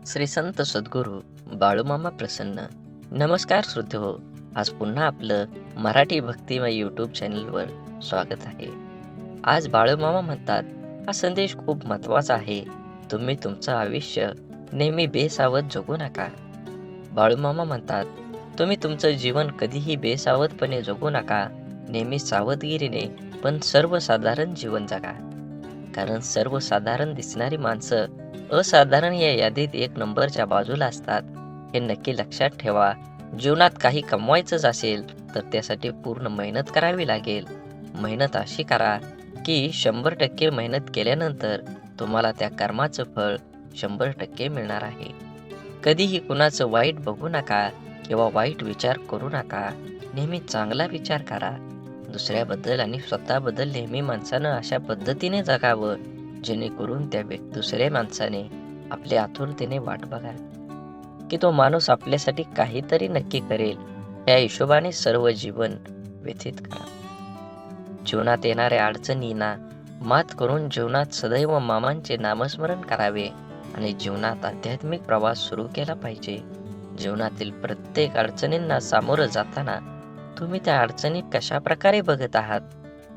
श्री संत सद्गुरू बाळूमामा प्रसन्न. नमस्कार श्रोतेहो, आज पुन्हा आपलं मराठी भक्तिमय यूट्यूब चॅनलवर स्वागत आहे. आज बाळूमामा म्हणतात, हा संदेश खूप महत्त्वाचा आहे. तुम्ही तुमचं आयुष्य नेहमी बेसावध जगू नका. बाळूमामा म्हणतात, तुम्ही तुमचं जीवन कधीही बेसावधपणे जगू नका. नेहमी सावधगिरीने पण सर्वसाधारण जीवन जगा. कारण सर्वसाधारण दिसणारी माणसं असाधारण या यादीत एक नंबरच्या बाजूला असतात. हे नक्की लक्षात ठेवा. जीवनात काही कमवायचंच असेल तर त्यासाठी पूर्ण मेहनत करावी लागेल. मेहनत अशी करा की 100% मेहनत केल्यानंतर तुम्हाला त्या कर्माचं फळ 100% मिळणार आहे. कधीही कुणाचं वाईट बघू नका किंवा वाईट विचार करू नका. नेहमी चांगला विचार करा. दुसऱ्याबद्दल आणि स्वतःबद्दल नेहमी माणसानं अशा पद्धतीने जगावं जेणेकरून त्या दुसऱ्या माणसाने आपल्या आतुरतेने वाट बघावी की तो माणूस आपल्यासाठी काहीतरी नक्की करेल. या हिशोबाने सर्व जीवन व्यतीत करा. जीवनात येणाऱ्या अडचणींना मात करून जीवनात सदैव मामांचे नामस्मरण करावे आणि जीवनात आध्यात्मिक प्रवास सुरू केला पाहिजे. जीवनातील प्रत्येक अडचणींना सामोरं जाताना तुम्ही त्या अडचणी कशा प्रकारे बघत आहात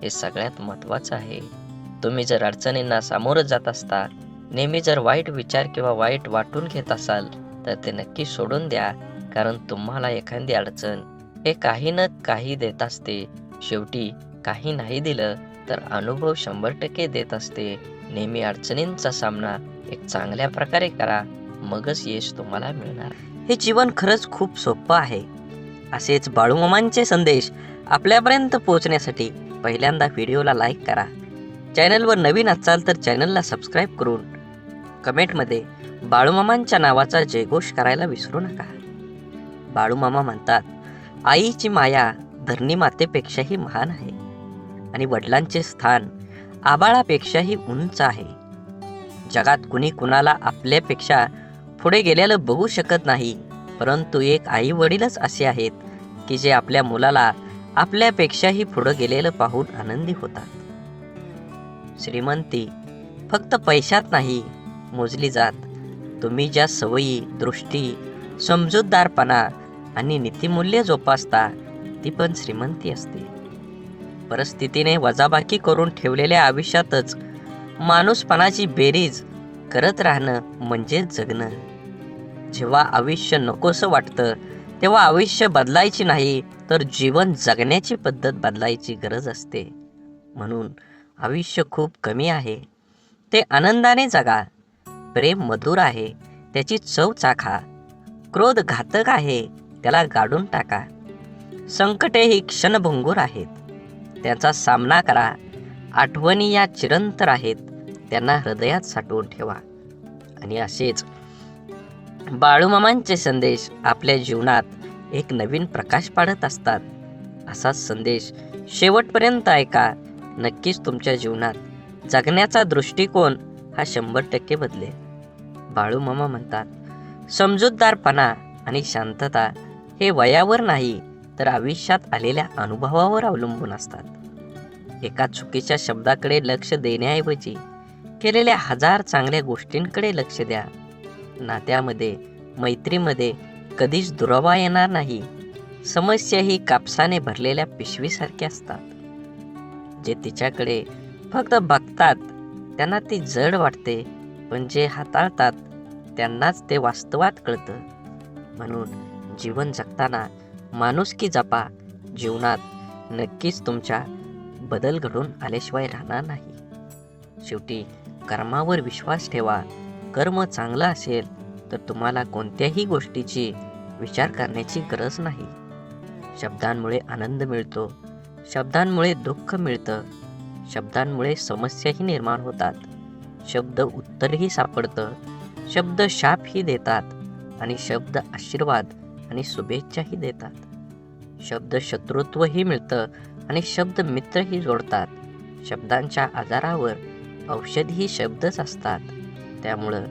हे सगळ्यात महत्त्वाचं आहे. तुम्ही जर अडचणींना सामोरं जात असता, नेहमी जर वाईट विचार किंवा वाईट वाटून घेत असाल तर ते नक्की सोडून द्या. कारण तुम्हाला एखादी अडचण हे काही न काही देत असते. शेवटी काही नाही दिलं तर अनुभव 100% देत असते. नेहमी अडचणींचा सामना एक चांगल्या प्रकारे करा, मगच यश तुम्हाला मिळणार. हे जीवन खरंच खूप सोपं आहे. असेच बाळूमामांचे संदेश आपल्यापर्यंत पोहोचण्यासाठी पहिल्यांदा व्हिडिओला लाईक करा. चॅनलवर नवीन असाल तर चॅनलला सबस्क्राईब करून कमेंटमध्ये बाळूमामांच्या नावाचा जयघोष करायला विसरू नका. बाळूमामा म्हणतात, आईची माया धरणी मातेपेक्षाही महान आहे आणि वडिलांचे स्थान आभाळापेक्षाही उंच आहे. जगात कुणी कुणाला आपल्यापेक्षा पुढे गेलेलं बघू शकत नाही, परंतु एक आई वडीलच असे आहेत की जे आपल्या मुलाला आपल्यापेक्षाही पुढे गेलेलं पाहून आनंदी होतात. श्रीमंती फक्त पैशात नाही मोजली जात. तुम्ही ज्या सवयी, दृष्टी, समजूतदारपणा आणि नीतिमूल्य जोपासता ती पण श्रीमंती असते. परिस्थितीने वजाबाकी करून ठेवलेल्या आयुष्यातच माणूसपणाची बेरीज करत राहणं म्हणजे जगणं. जेव्हा आयुष्य नकोसं वाटतं तेव्हा आयुष्य बदलायची नाही तर जीवन जगण्याची पद्धत बदलायची गरज असते. म्हणून आयुष्य खूप कमी आहे, ते आनंदाने जगा. प्रेम मधुर आहे, त्याची चव चाखा. क्रोध घातक आहे, त्याला गाडून टाका. संकटे ही क्षणभंगूर आहेत, त्याचा सामना करा. आठवणी या चिरंतर आहेत, त्यांना हृदयात साठवून ठेवा. आणि असेच बाळूमामांचे संदेश आपल्या जीवनात एक नवीन प्रकाश पाडत असतात. असाच संदेश शेवटपर्यंत ऐका. नक्कीच तुमच्या जीवनात जगण्याचा दृष्टिकोन हा 100% बदलेल. बाळूमामा म्हणतात, समजूतदारपणा आणि शांतता हे वयावर नाही तर आयुष्यात आलेल्या अनुभवावर अवलंबून असतात. एका चुकीच्या शब्दाकडे लक्ष देण्याऐवजी केलेल्या 1000 चांगल्या गोष्टींकडे लक्ष द्या. नात्यामध्ये, मैत्रीमध्ये कधीच दुरावा येणार नाही. समस्या ही कापसाने भरलेल्या पिशवीसारख्या असतात. जे तिच्याकडे फक्त बघतात त्यांना ती जड वाटते, पण जे हाताळतात त्यांनाच ते वास्तवात कळतं. म्हणून जीवन जगताना माणुसकी जपा. जीवनात नक्कीच तुमच्या बदल घडून आल्याशिवाय राहणार नाही. शेवटी कर्मावर विश्वास ठेवा. कर्म चांगलं असेल तर तुम्हाला कोणत्याही गोष्टीची विचार करण्याची गरज नाही. शब्दांमुळे आनंद मिळतो, शब्दांमुळे दुःख मिळतं, शब्दांमुळे समस्याही निर्माण होतात. शब्द उत्तरही सापडतं, शब्द शापही देतात आणि शब्द आशीर्वाद आणि शुभेच्छाही देतात. शब्द शत्रुत्वही मिळतं आणि शब्द मित्रही जोडतात. शब्दांच्या आजारावर औषधही शब्दच असतात. त्यामुळं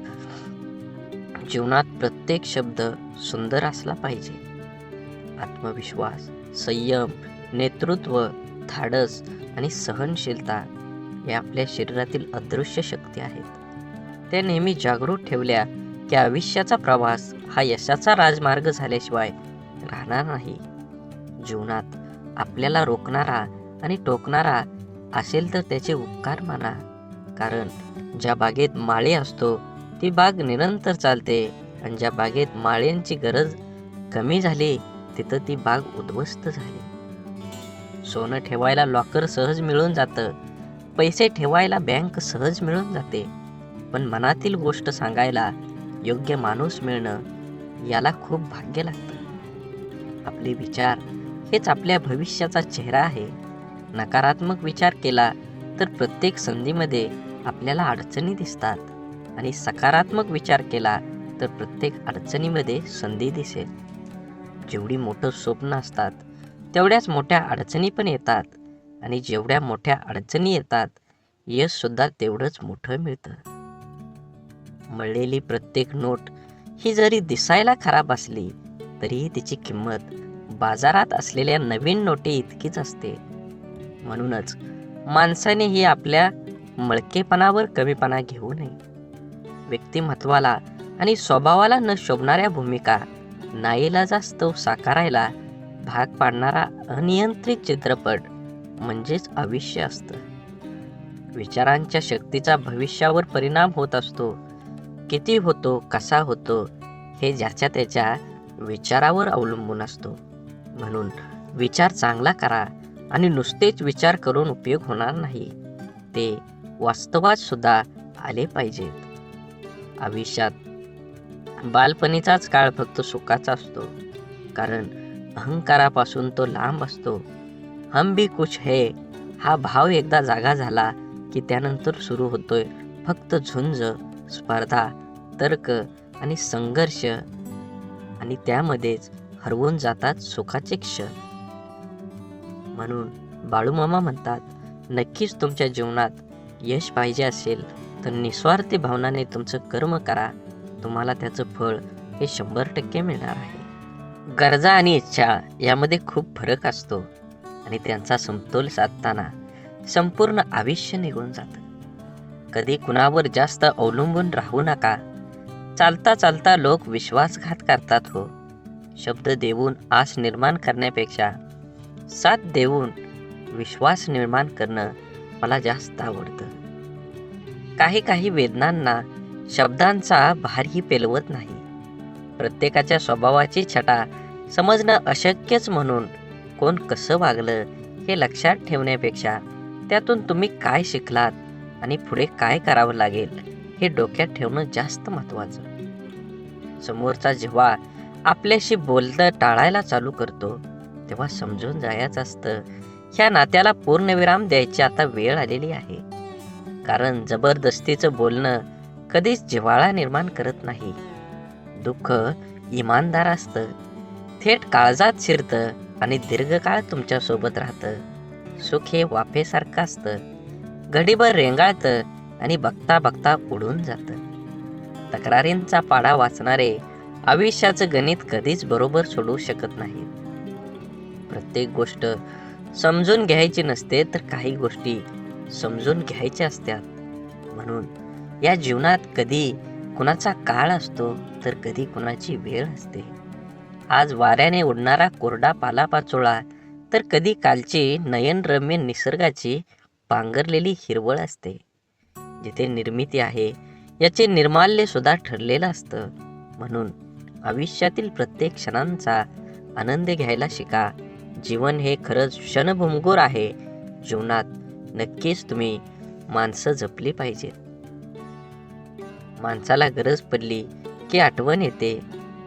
जीवनात प्रत्येक शब्द सुंदर असला पाहिजे. आत्मविश्वास, संयम, नेतृत्व, धाडस आणि सहनशीलता या आपल्या शरीरातील अदृश्य शक्ती आहेत. त्या नेहमी जागृत ठेवल्या की आयुष्याचा प्रवास हा यशाचा राजमार्ग झाल्याशिवाय राहणार नाही. जीवनात आपल्याला रोखणारा आणि टोकणारा असेल तर त्याचे उपकार माना. कारण ज्या बागेत माळी असतो ती बाग निरंतर चालते, आणि ज्या बागेत माळ्यांची गरज कमी झाली तिथं ती बाग उद्ध्वस्त झाली. सोनं ठेवायला लॉकर सहज मिळून जातं, पैसे ठेवायला बँक सहज मिळून जाते, पण मनातील गोष्ट सांगायला योग्य माणूस मिळणं याला खूप भाग्य लागतं. आपले विचार हेच आपल्या भविष्याचा चेहरा आहे. नकारात्मक विचार केला तर प्रत्येक संधीमध्ये आपल्याला अडचणी दिसतात, आणि सकारात्मक विचार केला तर प्रत्येक अडचणीमध्ये संधी दिसेल. जेवढी मोठं स्वप्न असतात तेवढ्याच मोठ्या अडचणी पण येतात, आणि जेवढ्या मोठ्या अडचणी येतात यश सुद्धा तेवढंच मोठं मिळतं. मळलेली प्रत्येक नोट ही जरी दिसायला खराब असली तरीही तिची किंमत बाजारात असलेल्या नवीन नोटी इतकीच असते. म्हणूनच माणसानेही आपल्या मळकेपणावर कमीपणा घेऊ नये. व्यक्तिमत्वाला आणि स्वभावाला न शोभणाऱ्या भूमिका नाईलाजास्तव साकारायला भाग पाडणारा अनियंत्रित चित्रपट म्हणजेच आयुष्य असतं. विचारांच्या शक्तीचा भविष्यावर परिणाम होत असतो. किती होतो, कसा होतो हे ज्याच्या त्याच्या विचारावर अवलंबून असतो. म्हणून विचार चांगला करा, आणि नुसतेच विचार करून उपयोग होणार नाही, ते वास्तवात सुद्धा आले पाहिजेत. आयुष्यात बालपणीचाच काळ फक्त सुखाचा असतो, कारण अहंकारापासून तो लांब असतो. हम भी कुछ है हा भाव एकदा जागा झाला की त्यानंतर सुरू होतोय फक्त झुंज, स्पर्धा, तर्क आणि संघर्ष, आणि त्यामध्येच हरवून जातात सुखाचे क्षण. म्हणून बाळूमामा म्हणतात, नक्कीच तुमच्या जीवनात यश पाहिजे असेल तर निस्वार्थी भावनाने तुमचं कर्म करा. तुम्हाला त्याचं फळ हे 100% मिळणार आहे. गरजा आणि इच्छा यामध्ये खूप फरक असतो, आणि त्यांचा समतोल साधताना संपूर्ण आयुष्य निघून जातं. कधी कुणावर जास्त अवलंबून राहू नका. चालता चालता लोक विश्वासघात करतात हो. शब्द देऊन आस निर्माण करण्यापेक्षा साथ देऊन विश्वास निर्माण करणं मला जास्त आवडतं. काही वेदनांना शब्दांचा भारही पेलवत नाही. प्रत्येकाच्या स्वभावाची छटा समजणं अशक्यच, म्हणून कोण कसं वागलं हे लक्षात ठेवण्यापेक्षा त्यातून तुम्ही काय शिकलात आणि पुढे काय करावं लागेल हे डोक्यात ठेवणं जास्त महत्त्वाचं. समोरचा जेव्हा आपल्याशी बोलणं टाळायला चालू करतो तेव्हा समजून जायचं असतं, ह्या नात्याला पूर्णविराम द्यायची आता वेळ आलेली आहे. कारण जबरदस्तीचं बोलणं कधीच जिव्हाळा निर्माण करत नाही. दुःख इमानदार असतं, थेट काळजात शिरतं आणि दीर्घकाळ तुमच्यासोबत राहतं. सुख हे वाफेसारखं असतं, घडीभर रेंगाळतं आणि बघता बघता उडून जातं. तक्रारींचा पाढा वाचणारे आयुष्याचं गणित कधीच बरोबर सोडवू शकत नाहीत. प्रत्येक गोष्ट समजून घ्यायची नसते, तर काही गोष्टी समजून घ्यायच्या असतात. म्हणून या जीवनात कधी कुणाचा काळ असतो तर कधी कुणाची वेळ असते. आज वाऱ्याने उडणारा कोरडा पालापाचोळा तर कधी कालची नयनरम्य निसर्गाची पांघरलेली हिरवळ असते. जिथे निर्मिती आहे याचे निर्माल्य सुद्धा ठरलेलं असतं. म्हणून आयुष्यातील प्रत्येक क्षणांचा आनंद घ्यायला शिका. जीवन हे खरंच क्षणभंगूर आहे. जीवनात नक्कीच तुम्ही माणसं जपली पाहिजेत. माणसाला गरज पडली की आठवण येते,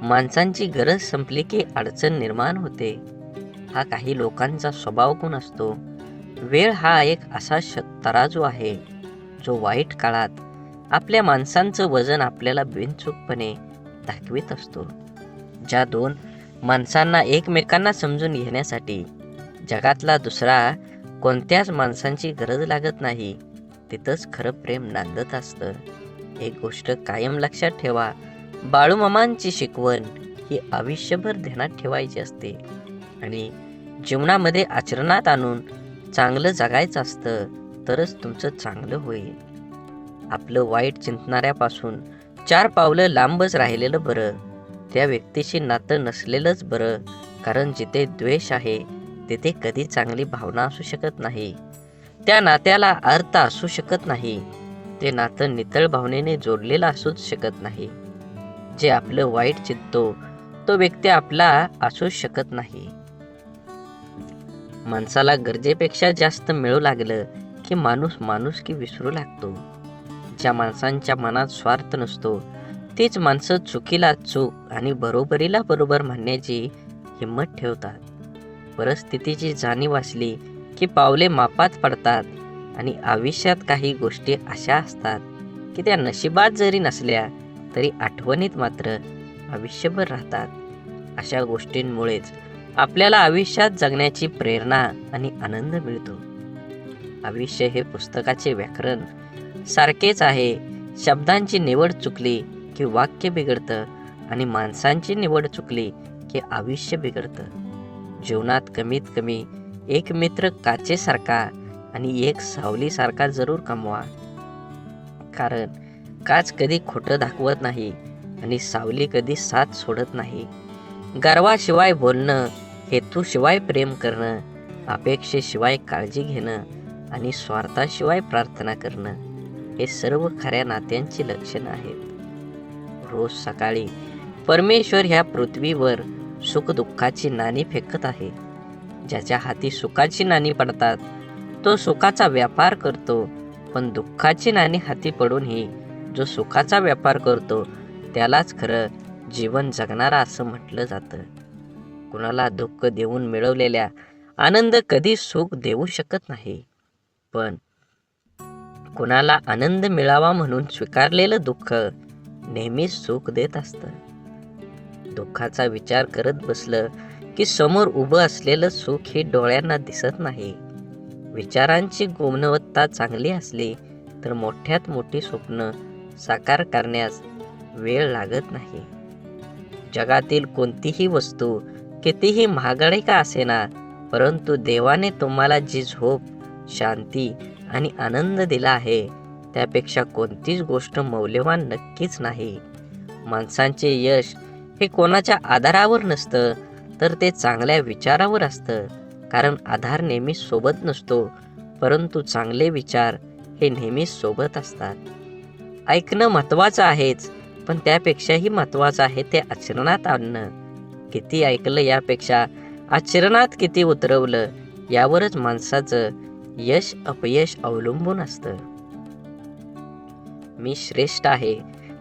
माणसांची गरज संपली की अडचण निर्माण होते. हा काही लोकांचा स्वभाव गुण असतो. वेळ हा एक असा तराजू आहे जो वाईट काळात आपल्या माणसांचं वजन आपल्याला बिनचूकपणे दाखवित असतो. ज्या दोन माणसांना एकमेकांना समजून घेण्यासाठी जगातला दुसरा कोणत्याच माणसांची गरज लागत नाही, तिथंच खरं प्रेम नांदत असतं. एक गोष्ट कायम लक्षात ठेवा, बाळूमामांची शिकवण ही आयुष्यभर ध्यानात ठेवायची असते आणि जीवनामध्ये आचरणात आणून चांगलं जगायचं असतं, तरच तुमचं चांगलं होईल. आपलं वाईट चिंतणाऱ्यापासून 4 पावलं लांबच राहिलेलं बरं. त्या व्यक्तीशी नातं नसलेलंच बरं. कारण जिथे द्वेष आहे तिथे कधी चांगली भावना असू शकत नाही. त्या नात्याला अर्थ असू शकत नाही. ते नातं नितळ भावनेने जोडलेलं असूच शकत नाही. जे आपलं वाईट चित्तो तो व्यक्ती आपला असू शकत नाही. माणसाला गरजेपेक्षा जास्त मिळू लागलं की माणूस माणुसकी विसरू लागतो. ज्या माणसांच्या मनात स्वार्थ नसतो तीच माणसं चुकीला चूक आणि बरोबरीला बरोबर म्हणण्याची हिंमत ठेवतात. परिस्थितीची जाणीव असली की पावले मापात पडतात आणि आयुष्यात काही गोष्टी अशा असतात की त्या नशिबात जरी नसल्या तरी आठवणीत मात्र आयुष्यभर राहतात. अशा गोष्टींमुळेच आपल्याला आयुष्यात जगण्याची प्रेरणा आणि आनंद मिळतो. आयुष्य हे पुस्तकाचे व्याकरण सारखेच आहे. शब्दांची निवड चुकली की वाक्य बिघडतं आणि माणसांची निवड चुकली की आयुष्य बिघडतं. जीवनात कमीत कमी एक मित्र काचेसारखा आणि एक सावलीसारखा जरूर कमवा. कारण काच कधी खोटं दाखवत नाही आणि सावली कधी साथ सोडत नाही. गर्वाशिवाय बोलणं, हेतूशिवाय प्रेम करणं, अपेक्षेशिवाय काळजी घेणं आणि स्वार्थाशिवाय प्रार्थना करणं हे सर्व खऱ्या नात्यांची लक्षणं आहेत. रोज सकाळी परमेश्वर ह्या पृथ्वीवर सुखदुःखाची नाणी फेकत आहे. ज्याच्या हाती सुखाची नाणी पडतात तो सुखाचा व्यापार करतो, पण दुःखाची नाणी हाती पडूनही जो सुखाचा व्यापार करतो त्यालाच खरं जीवन जगणारा असं म्हटलं जातं. कुणाला दुःख देऊन मिळवलेल्या आनंद कधी सुख देऊ शकत नाही, पण कुणाला आनंद मिळावा म्हणून स्वीकारलेलं दुःख नेहमीच सुख देत असतं. दुःखाचा विचार करत बसलं की समोर उभं असलेलं सुख हे डोळ्यांना दिसत नाही. विचारांची गुणवत्ता चांगली असली तर मोठ्यात मोठी स्वप्न साकार करण्यास वेळ लागत नाही. जगातील कोणतीही वस्तू कितीही महागडी का असेना, परंतु देवाने तुम्हाला जी झोप, शांती आणि आनंद दिला आहे त्यापेक्षा कोणतीच गोष्ट मौल्यवान नक्कीच नाही. माणसांचे यश हे कोणाच्या आधारावर नसतं तर ते चांगल्या विचारावर असतं. कारण आधार नेहमी सोबत नसतो, परंतु चांगले विचार हे नेहमी सोबत असतात. ऐकणं महत्त्वाचं आहेच, पण त्यापेक्षाही महत्त्वाचं आहे ते आचरणात आणणं. किती ऐकलं यापेक्षा आचरणात किती उतरवलं यावरच माणसाचं यश अपयश अवलंबून असतं. मी श्रेष्ठ आहे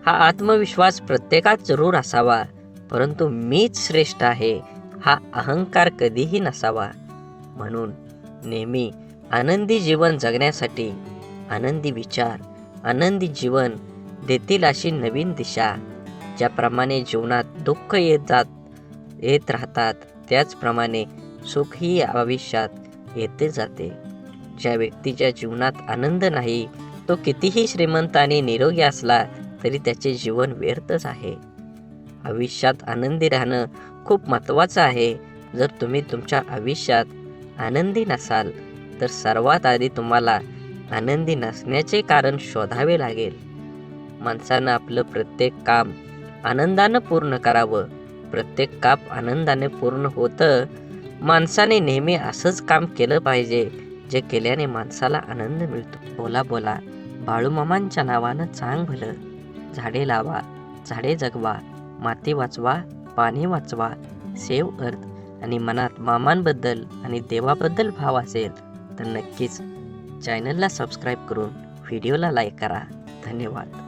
हा आत्मविश्वास प्रत्येकात जरूर असावा, परंतु मीच श्रेष्ठ आहे हा अहंकार कधीही नसावा. म्हणून नेहमी आनंदी जीवन जगण्यासाठी आनंदी विचार, आनंदी जीवन देतील अशी नवीन दिशा. ज्याप्रमाणे जीवनात दुःख येत राहतात त्याचप्रमाणे सुखही आयुष्यात येते जाते. ज्या व्यक्तीच्या जीवनात आनंद नाही तो कितीही श्रीमंत आणि निरोगी असला तरी त्याचे जीवन व्यर्थच आहे. आयुष्यात आनंदी राहणं खूप महत्त्वाचं आहे. जर तुम्ही तुमच्या आयुष्यात आनंदी नसाल तर सर्वात आधी तुम्हाला आनंदी नसण्याचे कारण शोधावे लागेल. माणसानं आपलं प्रत्येक काम आनंदानं पूर्ण करावं. प्रत्येक काम आनंदाने पूर्ण होतं. माणसाने नेहमी असंच काम केलं पाहिजे जे केल्याने माणसाला आनंद मिळतो. बोला बोला बाळूमामांच्या नावानं चांग भलं. झाडे लावा, झाडे जगवा, माती वाचवा, पाणी वाचवा, सेव्ह अर्थ आणि मनात मामांबद्दल आणि देवाबद्दल भाव असेल तर नक्कीच चॅनलला सबस्क्राईब करून व्हिडिओला लाईक करा. धन्यवाद.